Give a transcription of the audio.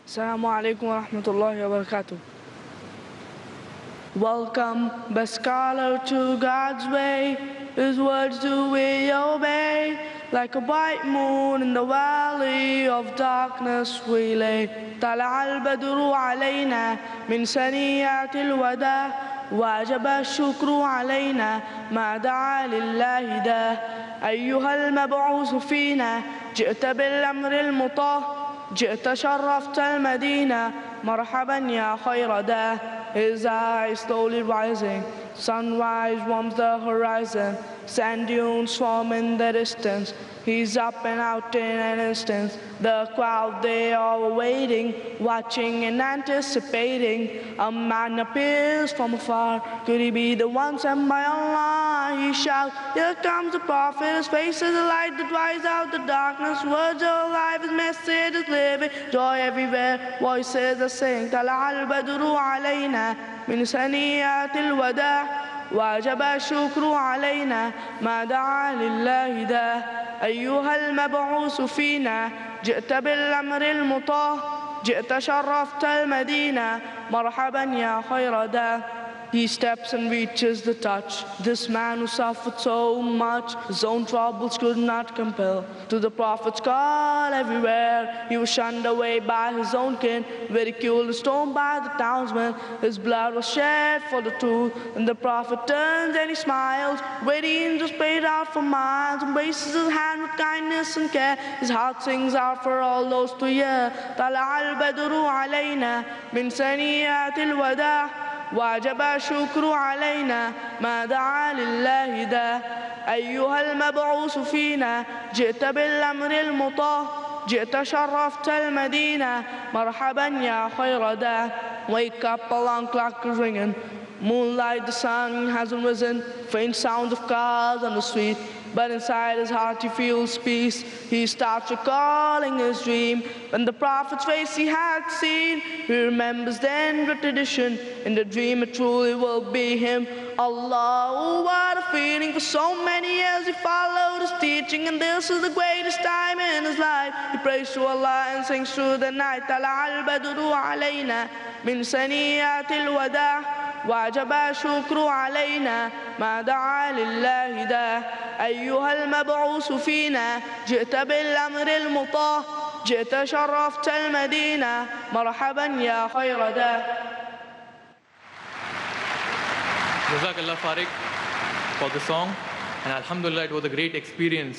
Assalamu alaikum wa rahmatullahi wa barakatuh. Welcome, best scholar, to God's way. His words do we obey. Like a bright moon in the valley of darkness we lay. طلع البدر علينا من سنيات الوداع وجب الشكر علينا ما دعا لله داه. أيها المبعوث فينا جئت بالأمر المطاع جئت شرفت المدينة مرحبا يا خير داه. His eyes slowly rising, sunrise warms the horizon, sand dunes swarm in the distance. He's up and out in an instant. The crowd, they are waiting, watching and anticipating. A man appears from afar. Could he be the one sent by Allah? He shouts, here comes the Prophet. His face is a light that drives out the darkness. Words are alive, his message is living. Joy everywhere, voices are saying, طلع البدر علينا من سنيات الوداع وجب الشكر علينا ما دعا لله داه. أيها المبعوث فينا جئت بالأمر المطاع جئت شرفت المدينة مرحبا يا خير داه. He steps and reaches the touch. This man who suffered so much, his own troubles could not compel. To the Prophet's call everywhere, he was shunned away by his own kin, ridiculed and stoned by the townsmen. His blood was shed for the truth, and the Prophet turns and he smiles. Waiting angels prayed out for miles, embraces his hand with kindness and care. His heart sings out for all those to hear. طلع البدر علينا من سنيات الوداع وجب الشكر علينا ما دعا لله داه. أيها المبعوث فينا جئت بالأمر المطاع جئت شرفت المدينة مرحبا يا خير داه. Wake up, alarm clock is ringing. Moonlight, the sun hasn't risen. Faint sounds of cars on the street, but inside his heart he feels peace. He starts recalling his dream when the Prophet's face he had seen. He remembers then the tradition. In the dream it truly will be him. Allah, what a feeling. For so many years he followed his teaching, and this is the greatest time in his life. He prays to Allah and sings through the night. طلع البدر علينا من سنيات الوداع وجب الشكر علينا ما دعا لله داه. أيها المبعوث فينا جئت بالأمر المطاع جئت شرفت المدينة مرحبا يا خير داه. Jazakallah Farik for the song, and Alhamdulillah, it was a great experience.